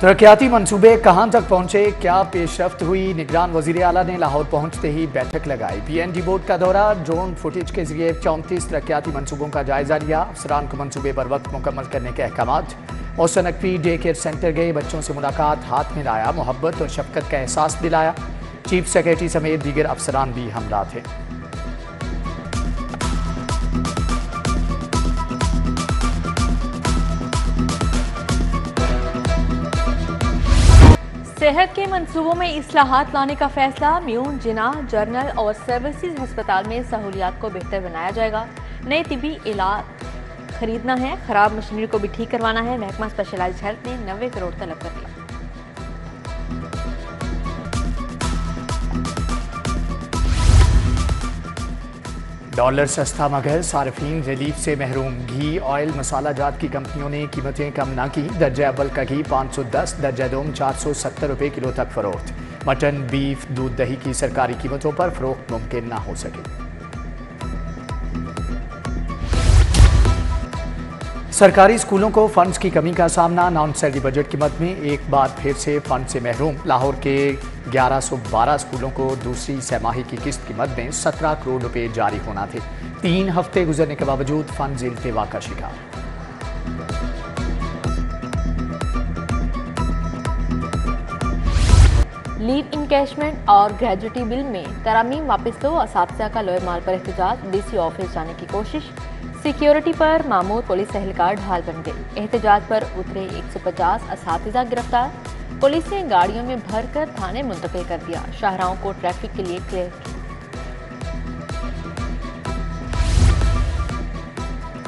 तरक्याती मंसूबे कहां तक पहुंचे, क्या पेशरफ्त हुई। निगरान वजीर आला ने लाहौर पहुंचते ही बैठक लगाई। PNG बोर्ड का दौरा, ड्रोन फुटेज के जरिए 34 तरक्याती मंसूबों का जायजा लिया। अफसरान को मंसूबे पर वक्त मुकम्मल करने के अहकामात। Mohsin Naqvi day care centre गए, बच्चों से मुलाकात, हाथ मिलाया, मोहब्बत और शफकत का एहसास दिलाया। चीफ सेक्रेटरी समेत दीगर अफसरान भी हमला थे। सेहत के मंसूबों में इस्लाहात लाने का फैसला। म्यून, जिना, जर्नल और सर्विसेज अस्पताल में सहूलियात को बेहतर बनाया जाएगा। नए तिबी इलाज खरीदना है, खराब मशीनरी को भी ठीक करवाना है। महकमा स्पेशलाइज्ड हेल्थ ने 90 करोड़ तलब कर दिया। डॉलर सस्ता मगर सार्फिन रिलीफ से महरूम। घी, ऑयल, मसाला जात की कंपनियों ने कीमतें कम न की। दर्जा अव्वल का घी 510, दर्जा दोम 470 रुपये किलो तक फरोख्त। मटन, बीफ, दूध, दही की सरकारी कीमतों पर फरोख्त मुमकिन न हो सके। सरकारी स्कूलों को फंड्स की कमी का सामना। नॉन सैलरी बजट की मद में एक बार फिर से फंड से महरूम। लाहौर के 1112 स्कूलों को दूसरी सहमाही की किस्त की मद में 17 करोड़ रुपए जारी होना थे। 3 हफ्ते गुजरने के बावजूद फंड इल्तिवा का शिकार। लीव इनकैशमेंट और ग्रेजुएटी बिल में तरामीम वापस लो। असातिज़ा का लोहे माल पर एहतजाज, DC ऑफिस जाने की कोशिश। सिक्योरिटी पर मामूर पुलिस एहलकार ढाल बन गई। एहतजाज पर उतरे 150 असातिज़ा गिरफ्तार। पुलिस ने गाड़ियों में भरकर थाने मुंतकिल कर दिया। शाहराहों को ट्रैफिक के लिए क्लियर किया।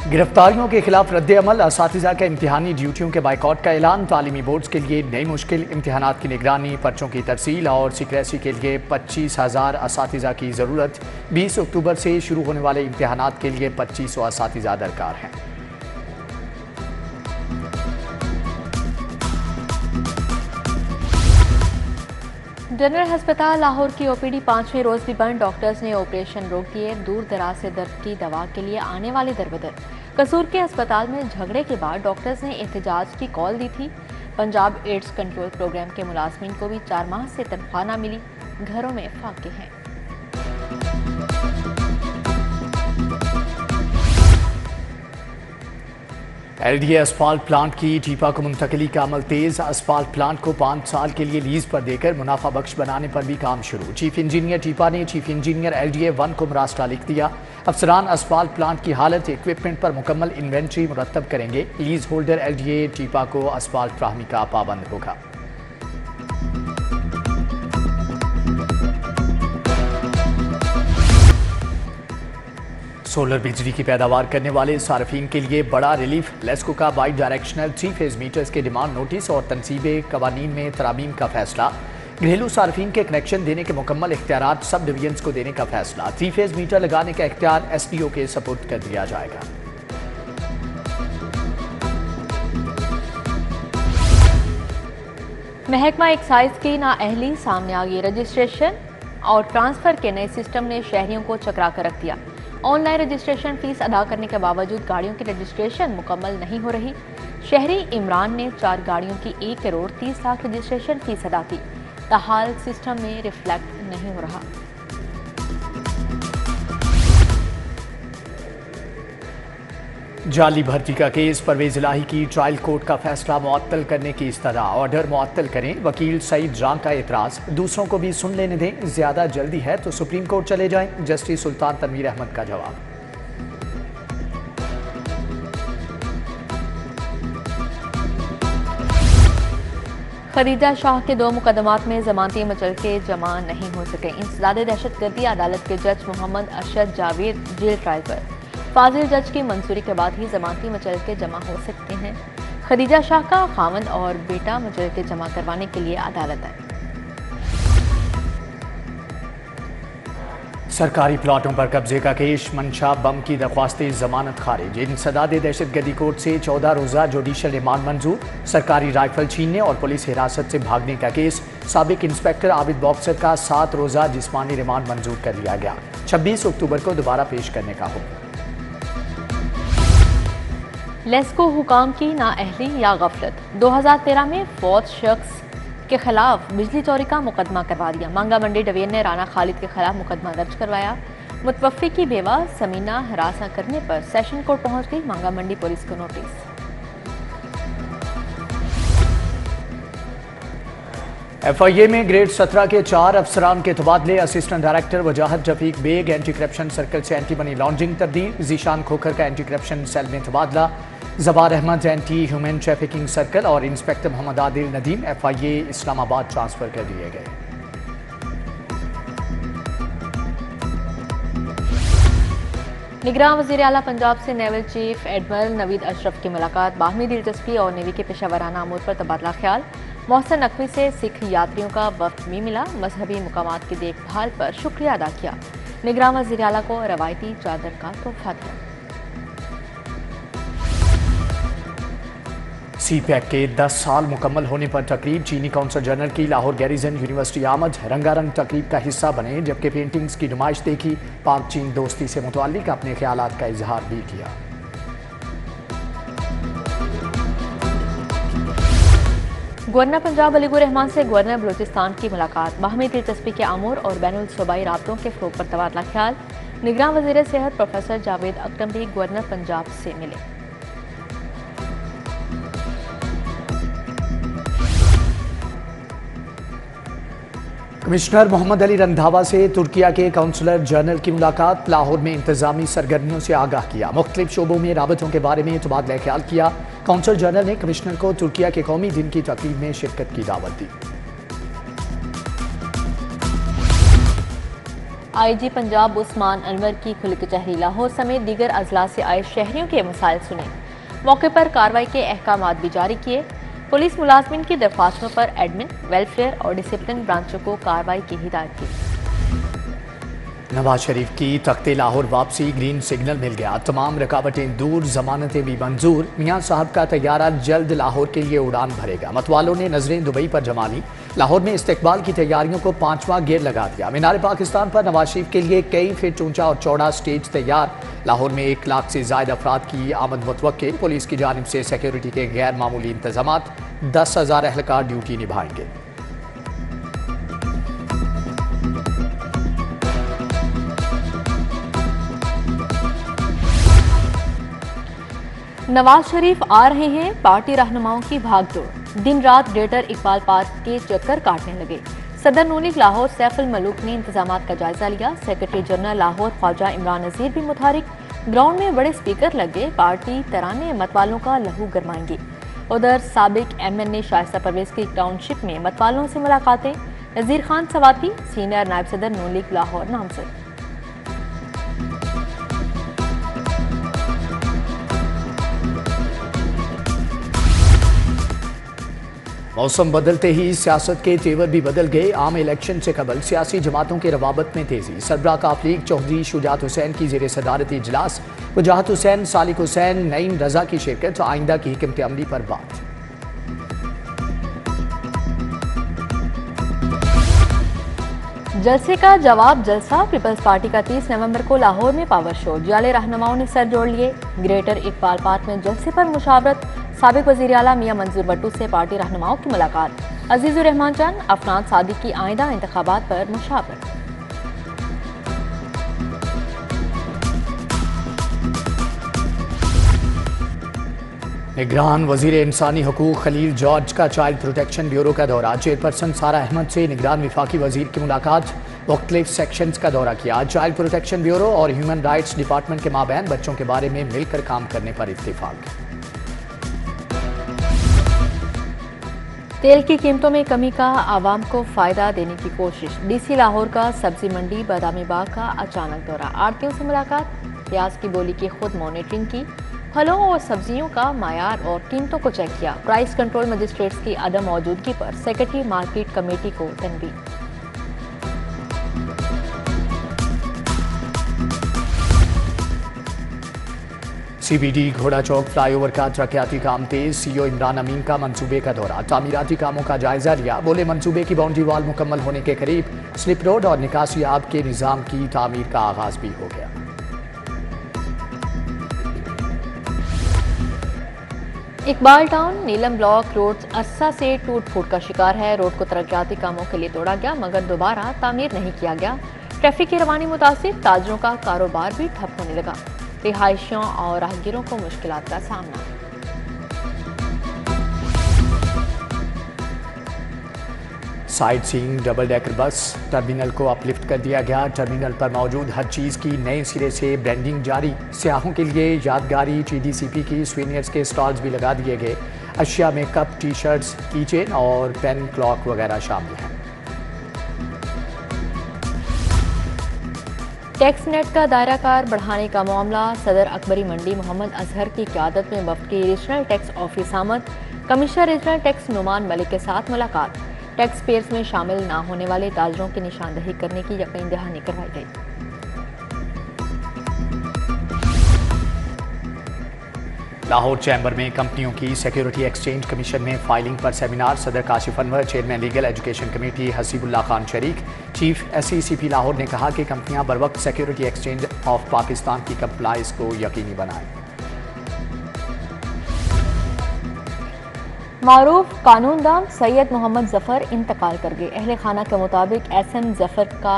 गिरफ्तारियों के खिलाफ रद्द अमल। असातिज़ा के इम्तिहानी ड्यूटियों के बाइकआउट का ऐलान। तालीमी बोर्ड्स के लिए नई मुश्किल। इम्तिहानात की निगरानी, पर्चों की तरसील और सिक्रेसी के लिए 25,000 असातिज़ा की ज़रूरत। 20 अक्टूबर से शुरू होने वाले इम्तिहानात के लिए 2500 असातिज़ा दरकार हैं। जनरल अस्पताल लाहौर की OPD 5वें रोज भी बंद। डॉक्टर्स ने ऑपरेशन रोक दिए। दूर दराज से दर्द की दवा के लिए आने वाले दरबदर। कसूर के अस्पताल में झगड़े के बाद डॉक्टर्स ने एहतजाज की कॉल दी थी। पंजाब एड्स कंट्रोल प्रोग्राम के मुलाजमीन को भी 4 माह से तनख्वाह न मिली। घरों में फाके हैं। LDA असफाल्ट प्लांट की टीपा को मुंतकली का अमल तेज। असफाल्ट प्लांट को 5 साल के लिए लीज पर देकर मुनाफा बख्श बनाने पर भी काम शुरू। चीफ इंजीनियर टीपा ने चीफ इंजीनियर LDA 1 को मुरासला लिख दिया। अफसरान असफाल्ट प्लांट की हालत, इक्विपमेंट पर मुकम्मल इन्वेंट्री मुरतब करेंगे। लीज होल्डर LDA टीपा को असफाल्ट फ्राहमी का पाबंद होगा। सोलर बिजली की पैदावार करने वाले सार्फिन के लिए बड़ा रिलीफ। लेस्को का बाई डायरेक्शनल 3 फेज मीटर्स के डिमांड नोटिस और तनसीबे कवानीन में तरामीम का फैसला। घरेलू सार्फिन के कनेक्शन देने के मुकम्मल इख्तियारात सब डिवीजन्स को देने का फैसला। 3 फेज मीटर लगाने का इख्तियार SDO के सपुर्द कर दिया जाएगा। महकमा एक्साइज की नाअहली, सामने आ गई। रजिस्ट्रेशन और ट्रांसफर के नए सिस्टम ने शहरियों को चकरा कर रख दिया। ऑनलाइन रजिस्ट्रेशन फीस अदा करने के बावजूद गाड़ियों की रजिस्ट्रेशन मुकम्मल नहीं हो रही। शहरी इमरान ने 4 गाड़ियों की 1 करोड़ 30 लाख रजिस्ट्रेशन फीस अदा की। ताहाल सिस्टम में रिफ्लेक्ट नहीं हो रहा। जाली भर्ती का केस। परवेज इलाही की ट्रायल कोर्ट का फैसला मुअत्तल करने की इस्तदा। ऑर्डर मुअत्तल करें। वकील सईद राम का एतराज। दूसरों को भी सुन लेने दें। ज्यादा जल्दी है तो सुप्रीम कोर्ट चले जाएं। जस्टिस सुल्तान तनवीर अहमद का जवाब। खदीजा शाह के 2 मुकदमात में जमानती मचलके जमा नहीं हो सके। इंसदाद दहशतगर्दी अदालत के जज मोहम्मद अरशद जावेद जेल ट्रायल पर। फाजिल जज की मंजूरी के बाद ही जमानती मचलके जमा हो सकते हैं। खदीजा शाह का खामन और बेटा मचलके जमा करवाने के लिए अदालत आए। सरकारी प्लाटों पर कब्जे का केस। मंशा बम की दरख्वास्तें जमानत खारिज। इंसदाद दहशतगर्दी कोर्ट से 14 रोजा जुडिशल रिमांड मंजूर। सरकारी राइफल छीनने और पुलिस हिरासत से भागने का केस। साबिक इंस्पेक्टर आबिद बॉक्सर का 7 रोजा जिस्मानी रिमांड मंजूर कर लिया गया। 26 अक्टूबर को दोबारा पेश करने का हुक्म। लेस्को हुकाम की नाअहली या गफलत। 2013 में फौत शख्स के खिलाफ बिजली चोरी का मुकदमा करवा दिया। मांगा मंडी डिवीजन ने राना खालिद के खिलाफ मुकदमा दर्ज करवाया। मुतवफ़्फ़ी की बेवा समीना हरासा करने पर सेशन कोर्ट पहुंच गई। मांगा मंडी पुलिस को नोटिस। FIA में ग्रेड 17 के 4 अफसरान के तबादले। Assistant director Wajahat Rafiq Baig anti corruption circle से एंटी मनी लॉन्ड्रिंग तब्दील। जीशान खोखर का एंटी करप्शन सेल में तबादला। Jabbar Ahmed anti human trafficking circle और inspector Mohammad Adil Nadeem FIA Islamabad transfer कर दिए गए। निगरान वज़ीर आला पंजाब से naval chief admiral Naveed Ashraf की मुलाकात। बाहमी दिलचस्पी और नेवी के पेशावराना अमूर पर तबादला ख्याल। मोहसिन नकवी से सिख यात्रियों का वफ्द भी मिला। मजहबी मुकामात की देखभाल पर शुक्रिया अदा किया। निगरान वज़ीर आला को रवायती चादर का तोहफा दिया। CPEC के 10 साल मुकम्मल होने पर तकरीब। चीनी कौंसल जनरल की लाहौर गैरिजन यूनिवर्सिटी आमद। रंगारंग तकरीब का हिस्सा बने, जबकि पेंटिंग्स की नुमाइश देखी। पाक चीन दोस्ती से मुताल्लिक अपने ख्यालात का इजहार भी किया। गवर्नर पंजाब अलीगुर रहमान से गवर्नर बलूचिस्तान की मुलाकात। बाहमी दिलचस्पी के अमूर और बैनुल सूबाई राब्तों के फ़रोग़ पर तबादला ख्याल। निगरान वज़ीर सेहत प्रोफेसर जावेद अकरम भी गवर्नर पंजाब से मिले। कमिश्नर मोहम्मद अली रंधावा से तुर्किया के काउंसलर जनरल की मुलाकात। लाहौर में इंतजामी सरगर्मियों से आगाह किया। मुख्तलिफ शोबों में राबतों के बारे में तबादला ख्याल किया। काउंसलर जनरल ने कमिश्नर को तुर्किया के कौमी दिन की तकरीब में शिरकत की दावत दी। IG पंजाब उस्मान अनवर की खुली कचहरी। लाहौर समेत दीगर अजला से आए शहरियों के मसाइल सुने। मौके पर कार्रवाई के अहकामात भी जारी किए। पुलिस मुलाजमिन की दरख्वास्तों पर एडमिन, वेलफेयर और डिसिप्लिन ब्रांचों को कार्रवाई की हिदायत की। नवाज शरीफ की तख्ते लाहौर वापसी। ग्रीन सिग्नल मिल गया। तमाम रुकावटें दूर, जमानतें भी मंजूर। मियां साहब का तैयारा जल्द लाहौर के लिए उड़ान भरेगा। मतवालों ने नजरें दुबई पर जमा ली। लाहौर में इस्तकबाल की तैयारियों को 5वां गेयर लगा दिया। मीनार पाकिस्तान पर नवाज शरीफ के लिए कई फीट ऊंचा और चौड़ा स्टेज तैयार। लाहौर में 1 लाख से ज्यादा अफराद की आमद मुतवक्के। पुलिस की जानिब से सिक्योरिटी के गैर मामूली इंतजाम। 10,000 एहलकार ड्यूटी निभाएंगे। नवाज शरीफ आ रहे हैं। पार्टी रहनुमाओं की भागदौड़। दिन रात ग्रेटर इकबाल पार्क के चक्कर काटने लगे। सदर नून लीग लाहौर सैफुल मलूक ने इंतजामात का जायजा लिया। सेक्रेटरी जनरल लाहौर ख्वाजा इमरान नज़ीर भी मुतहरिक। ग्राउंड में बड़े स्पीकर लगे। पार्टी तराने मतवालों का लहू गरमाएंगी। उधर साबिक MNA शाइस्ता परवेज की टाउनशिप में मतवालों से मुलाकातें। नज़ीर खान सवाती सीनियर नायब सदर नून लीग लाहौर नामजद। मौसम बदलते ही सियासत के तेवर भी बदल गए। आम इलेक्शन से कबल सियासी जमातों के रवाबत में तेजी। सरबराह काफ लीग चौधरी शुजात हुसैन की ज़ेर सदारती इजलास। वजाहत हुसैन, सालिक हुसैन, नईम रजा की शिरकत। आइंदा की हिकमत अमली पर बात। जलसे का जवाब जलसा। पीपल्स पार्टी का 30 नवंबर को लाहौर में पावर शो। जाले रहनुमाओं ने सर जोड़ लिए। ग्रेटर इकबाल पार्क में जलसे पर मुशावरत। साबिक वज़ीर आला मियां मंजूर भट्टू से पार्टी रहनुमाओं की मुलाकात। अजीजुर रहमान जान, अफनान सादिक की आइंदा इंतखाबात पर मुशावरत। निगरान वजीर इंसानी हकूक खलील जॉर्ज का चाइल्ड प्रोटेक्शन ब्यूरो का दौरा। चेयरपर्सन सारा अहमद से निगरान विफाकी वजीर की मुलाकात। मुख्तलिफ सेक्शंस का दौरा किया। चाइल्ड प्रोटेक्शन ब्यूरो और ह्यूमन राइट्स डिपार्टमेंट के माबैन बच्चों के बारे में मिलकर काम करने पर इत्तेफाक। तेल की कीमतों में कमी का आवाम को फायदा देने की कोशिश। DC लाहौर का सब्जी मंडी बादामी बाग का अचानक दौरा। आड़तियों से मुलाकात। प्याज की बोली की खुद मॉनिटरिंग की। फलों और सब्जियों का मायार और कीमतों को चेक किया। प्राइस कंट्रोल मजिस्ट्रेट्स की अदम मौजूदगी पर सेक्रेटरी मार्केट कमेटी को तनबीह। CBD घोड़ा चौक फ्लाईओवर का तरक्याती काम तेज। CEO इमरान अमीन का मंसूबे का दौरा। तामीराती कामों का जायजा लिया। बोले मंसूबे की बाउंड्री वाल मुकम्मल होने के करीब। स्लिप रोड और निकासी आब के निज़ाम की तामीर का आगाज भी हो गया। इकबाल टाउन नीलम ब्लॉक रोड अरसा से टूट फूट का शिकार है। रोड को तरक्याती कामों के लिए तोड़ा गया मगर दोबारा तामीर नहीं किया गया। ट्रैफिक की रवानी मुतासिर, ताजरों का कारोबार भी ठप होने लगा। रिहायशियों और राहगीरों को मुश्किलात का सामना। Sight seeing double decker bus terminal को अपलिफ्ट कर दिया गया। टर्मिनल पर मौजूद हर चीज़ की नए सिरे से ब्रांडिंग जारी। सियाहों के लिए यादगारी TDCP की स्वीनियर्स के स्टॉल्स भी लगा दिए गए। अशिया में कप, टी शर्ट्स, की चेन और पेन, क्लॉक वगैरह शामिल हैं। टैक्स नेट का दायरा कार बढ़ाने का मामला। सदर अकबरी मंडी मोहम्मद अजहर की क़यादत में वफ्द की रीजनल टैक्स ऑफिस आमद। Commissioner regional tax Noman Malik के साथ मुलाकात। टैक्स पेयर्स में शामिल ना होने वाले ताजरों की निशानदही करने की यकीन दहानी करवाई गई। लाहौर चैम्बर में कंपनियों की सिक्योरिटी एक्सचेंज कमीशन में फाइलिंग पर सेमिनार। सदर Kashif Anwar, chairman legal education committee Haseebullah Khan शरीक। चीफ SECP लाहौर ने कहा कि कंपनियां बर वक्त सिक्योरिटी एक्सचेंज ऑफ पाकिस्तान की कंप्लाइंस को यकीनी बनाएं। मारूफ कानूनदान सैयद मोहम्मद जफर इंतकाल कर गए। अहले खाना के मुताबिक SM जफर का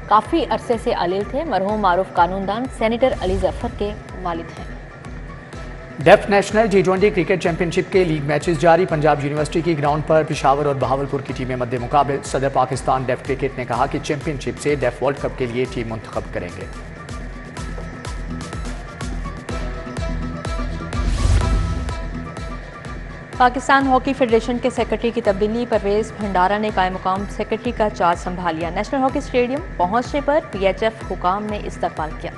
काफ़ी अरसे से अलील थे। मरहूम मारूफ कानूनदान सेनेटर अली जफर के वालिद हैं। Deaf national G20 cricket championship के लीग मैचेस जारी। पंजाब यूनिवर्सिटी की ग्राउंड पर पेशावर और बहावलपुर की टीमें मद्दे मुकाबिल। सदर पाकिस्तान डेफ क्रिकेट ने कहा कि चैंपियनशिप से डेफ वर्ल्ड कप के लिए टीम मुंतखब करेंगे। पाकिस्तान हॉकी फेडरेशन के सेक्रेटरी की तब्दीली। परवेज भंडारा ने कायम मुकाम सेक्रेटरी का चार्ज संभाल लिया। नेशनल हॉकी स्टेडियम पहुंचने पर PHF हुकाम ने इस्तकबाल किया।